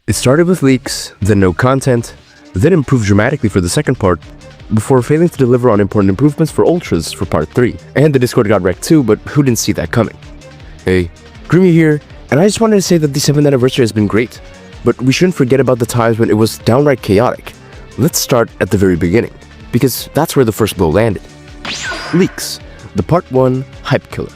It started with leaks, then no content, then improved dramatically for the second part, before failing to deliver on important improvements for Ultras for part 3. And the Discord got wrecked too, but who didn't see that coming? Hey, Grimy here, and I just wanted to say that the 7th anniversary has been great, but we shouldn't forget about the times when it was downright chaotic. Let's start at the very beginning, because that's where the first blow landed. Leaks, the part 1 hype killer.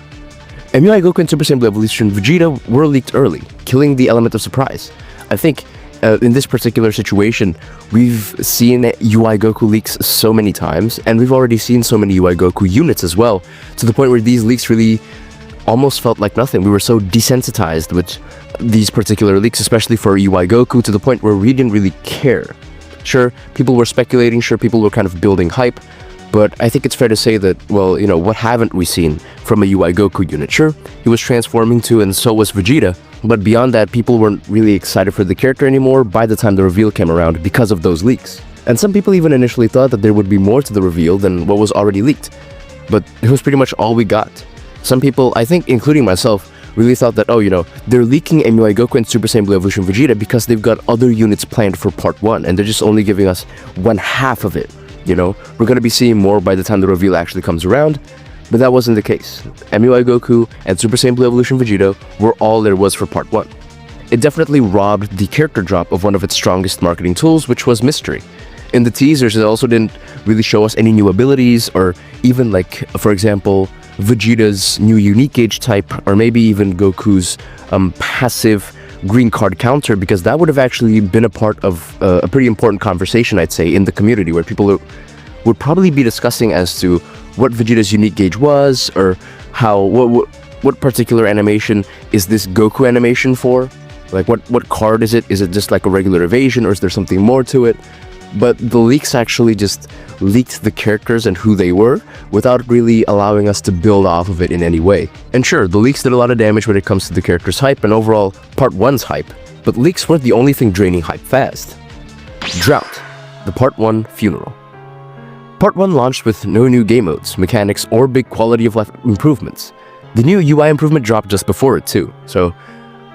MUI Goku and Super Saiyan Blue Evolution Vegeta were leaked early, killing the element of surprise. I think in this particular situation, we've seen UI Goku leaks so many times, and we've already seen so many UI Goku units as well, to the point where these leaks really almost felt like nothing. We were so desensitized with these particular leaks, especially for UI Goku, to the point where we didn't really care. Sure, people were speculating, sure, people were kind of building hype, but I think it's fair to say that, well, you know, what haven't we seen from a UI Goku unit? Sure, he was transforming too, and so was Vegeta, but beyond that, people weren't really excited for the character anymore by the time the reveal came around because of those leaks. And some people even initially thought that there would be more to the reveal than what was already leaked, but it was pretty much all we got. Some people, I think including myself, really thought that, oh, you know, they're leaking MUI Goku and Super Saiyan Blue Evolution Vegeta because they've got other units planned for part 1, and they're just only giving us one half of it. You know, we're going to be seeing more by the time the reveal actually comes around, but that wasn't the case. MUI Goku and Super Saiyan Blue Evolution Vegeta were all there was for part 1. It definitely robbed the character drop of one of its strongest marketing tools, which was mystery. In the teasers, it also didn't really show us any new abilities, or even like, for example, Vegeta's new unique gauge type, or maybe even Goku's passive green card counter, because that would have actually been a part of a pretty important conversation, I'd say, in the community, where people would probably be discussing as to what Vegeta's unique gauge was, or how what particular animation is this Goku animation for? Like, what card is it? Is it just like a regular evasion, or is there something more to it? But the leaks actually just leaked the characters and who they were without really allowing us to build off of it in any way. And sure, the leaks did a lot of damage when it comes to the character's hype and overall part 1's hype, but leaks weren't the only thing draining hype fast. DROUGHT, the part 1 funeral. Part 1 launched with no new game modes, mechanics, or big quality of life improvements. The new UI improvement dropped just before it too, so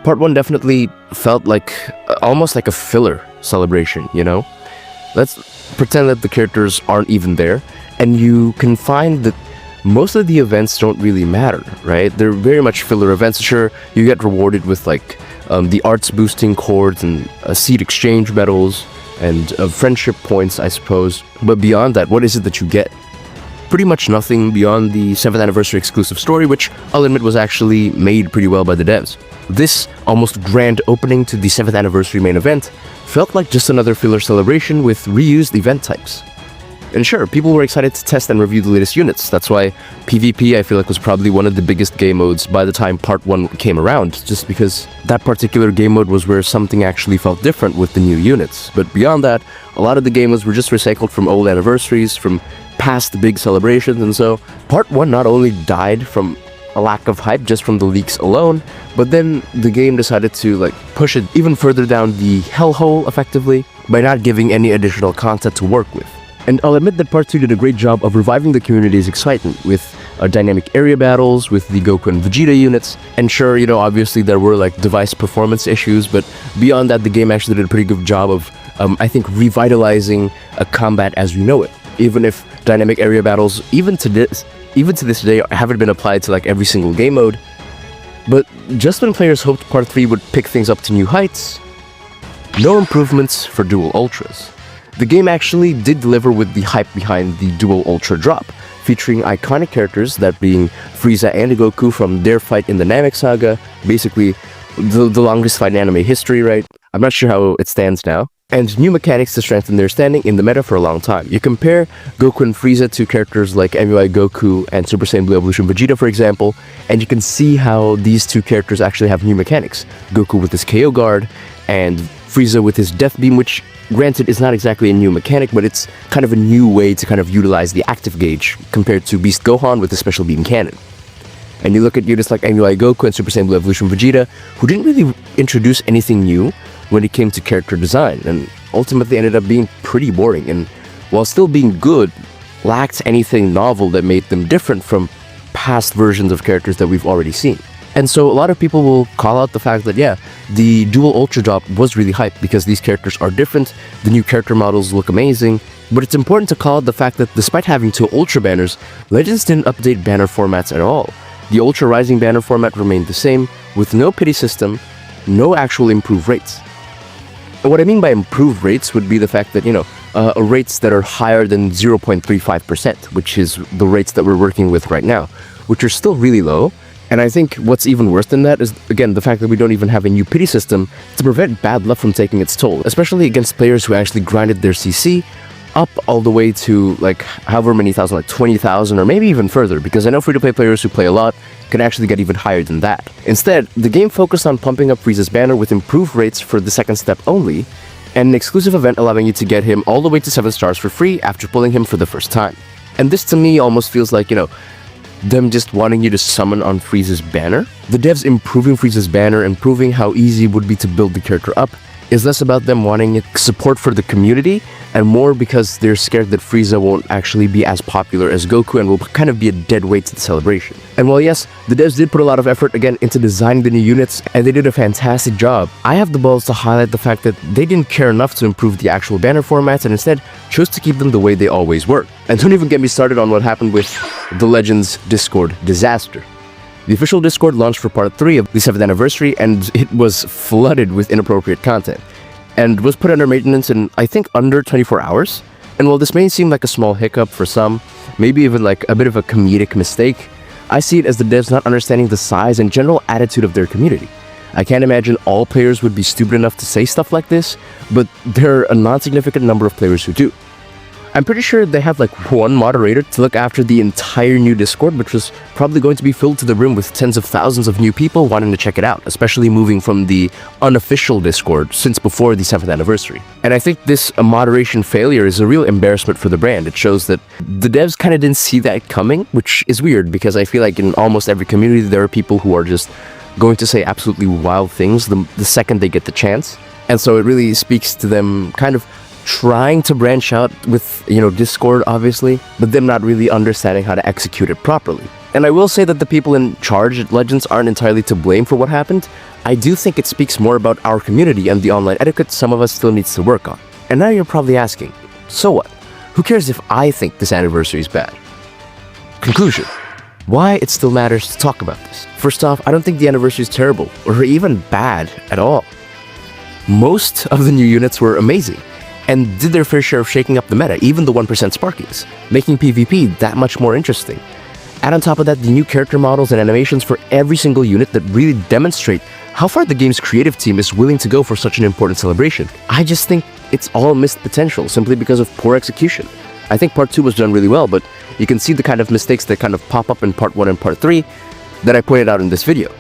part 1 definitely felt like almost like a filler celebration, you know? Let's pretend that the characters aren't even there, and you can find that most of the events don't really matter, right? They're very much filler events. Sure, you get rewarded with like the arts boosting chords and seed exchange medals and friendship points, I suppose. But beyond that, what is it that you get? Pretty much nothing beyond the 7th anniversary exclusive story, which I'll admit was actually made pretty well by the devs. This almost grand opening to the 7th anniversary main event felt like just another filler celebration with reused event types. And sure, people were excited to test and review the latest units. That's why PvP, I feel like, was probably one of the biggest game modes by the time part 1 came around, just because that particular game mode was where something actually felt different with the new units. But beyond that, a lot of the game modes were just recycled from old anniversaries, from past big celebrations, and so part 1 not only died from a lack of hype just from the leaks alone, but then the game decided to like push it even further down the hellhole effectively by not giving any additional content to work with. And I'll admit that part 2 did a great job of reviving the community's excitement with dynamic area battles with the Goku and Vegeta units. And sure, you know, obviously there were like device performance issues, but beyond that, the game actually did a pretty good job of, I think, revitalizing a combat as we know it. Even if dynamic area battles, even to this day, haven't been applied to like every single game mode. But just when players hoped part 3 would pick things up to new heights, no improvements for Dual Ultras. The game actually did deliver with the hype behind the Dual Ultra drop, featuring iconic characters, that being Frieza and Goku from their fight in the Namek Saga, basically the longest fight in anime history, right? I'm not sure how it stands now. And new mechanics to strengthen their standing in the meta for a long time. You compare Goku and Frieza to characters like MUI Goku and Super Saiyan Blue Evolution Vegeta, for example, and you can see how these two characters actually have new mechanics. Goku with his KO guard, and Frieza with his Death Beam, which, granted, is not exactly a new mechanic, but it's kind of a new way to kind of utilize the active gauge compared to Beast Gohan with the Special Beam Cannon. And you look at units like MUI Goku and Super Saiyan Blue Evolution Vegeta, who didn't really introduce anything new when it came to character design, and ultimately ended up being pretty boring, and while still being good, lacked anything novel that made them different from past versions of characters that we've already seen. And so a lot of people will call out the fact that, yeah, the dual Ultra drop was really hyped because these characters are different, the new character models look amazing, but it's important to call out the fact that despite having 2 Ultra banners, Legends didn't update banner formats at all. The Ultra Rising banner format remained the same, with no pity system, no actual improved rates. And what I mean by improved rates would be the fact that, rates that are higher than 0.35%, which is the rates that we're working with right now, which are still really low. And I think what's even worse than that is, again, the fact that we don't even have a new pity system to prevent bad luck from taking its toll, especially against players who actually grinded their CC up all the way to, like, however many thousand, like 20,000 or maybe even further, because I know free-to-play players who play a lot can actually get even higher than that. Instead, the game focused on pumping up Frieza's banner with improved rates for the second step only, and an exclusive event allowing you to get him all the way to 7 stars for free after pulling him for the first time. And this to me almost feels like, them just wanting you to summon on Frieza's banner. The devs improving Frieza's banner and proving how easy it would be to build the character up is less about them wanting support for the community and more because they're scared that Frieza won't actually be as popular as Goku and will kind of be a dead weight to the celebration. And while yes, the devs did put a lot of effort again into designing the new units and they did a fantastic job, I have the balls to highlight the fact that they didn't care enough to improve the actual banner formats and instead chose to keep them the way they always were. And don't even get me started on what happened with the Legends Discord disaster. The official Discord launched for part 3 of the 7th anniversary and it was flooded with inappropriate content and was put under maintenance in, I think, under 24 hours. And while this may seem like a small hiccup for some, maybe even like a bit of a comedic mistake, I see it as the devs not understanding the size and general attitude of their community. I can't imagine all players would be stupid enough to say stuff like this, but there are a non-significant number of players who do. I'm pretty sure they have like one moderator to look after the entire new Discord, which was probably going to be filled to the brim with tens of thousands of new people wanting to check it out, especially moving from the unofficial Discord since before the 7th anniversary. And I think this moderation failure is a real embarrassment for the brand. It shows that the devs kind of didn't see that coming, which is weird because I feel like in almost every community there are people who are just going to say absolutely wild things the second they get the chance. And so it really speaks to them kind of trying to branch out with, Discord, obviously, but them not really understanding how to execute it properly. And I will say that the people in charge at Legends aren't entirely to blame for what happened. I do think it speaks more about our community and the online etiquette some of us still needs to work on. And now you're probably asking, so what? Who cares if I think this anniversary is bad? Conclusion. Why it still matters to talk about this. First off, I don't think the anniversary is terrible or even bad at all. Most of the new units were amazing and did their fair share of shaking up the meta, even the 1% Sparkies, making PvP that much more interesting. Add on top of that the new character models and animations for every single unit that really demonstrate how far the game's creative team is willing to go for such an important celebration. I just think it's all missed potential simply because of poor execution. I think part 2 was done really well, but you can see the kind of mistakes that kind of pop up in part 1 and part 3 that I pointed out in this video.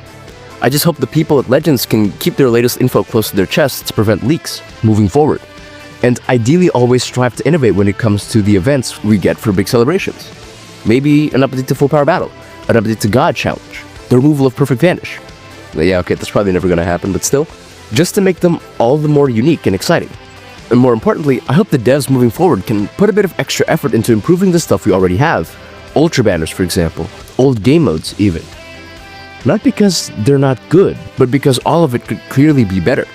I just hope the people at Legends can keep their latest info close to their chests to prevent leaks moving forward. And ideally always strive to innovate when it comes to the events we get for big celebrations. Maybe an update to Full Power Battle, an update to God Challenge, the removal of Perfect Vanish. Yeah, okay, that's probably never gonna happen, but still, just to make them all the more unique and exciting. And more importantly, I hope the devs moving forward can put a bit of extra effort into improving the stuff we already have. Ultra banners, for example, old game modes even. Not because they're not good, but because all of it could clearly be better.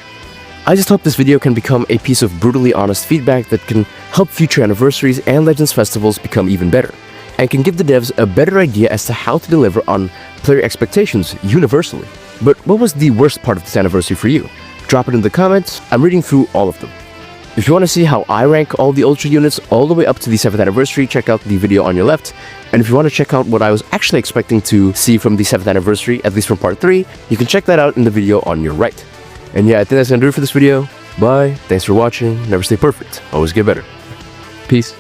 I just hope this video can become a piece of brutally honest feedback that can help future anniversaries and Legends festivals become even better, and can give the devs a better idea as to how to deliver on player expectations universally. But what was the worst part of this anniversary for you? Drop it in the comments, I'm reading through all of them. If you want to see how I rank all the Ultra units all the way up to the 7th anniversary, check out the video on your left. And if you want to check out what I was actually expecting to see from the 7th anniversary, at least from part 3, you can check that out in the video on your right. And yeah, I think that's gonna do it for this video. Bye, thanks for watching, never stay perfect, always get better. Peace.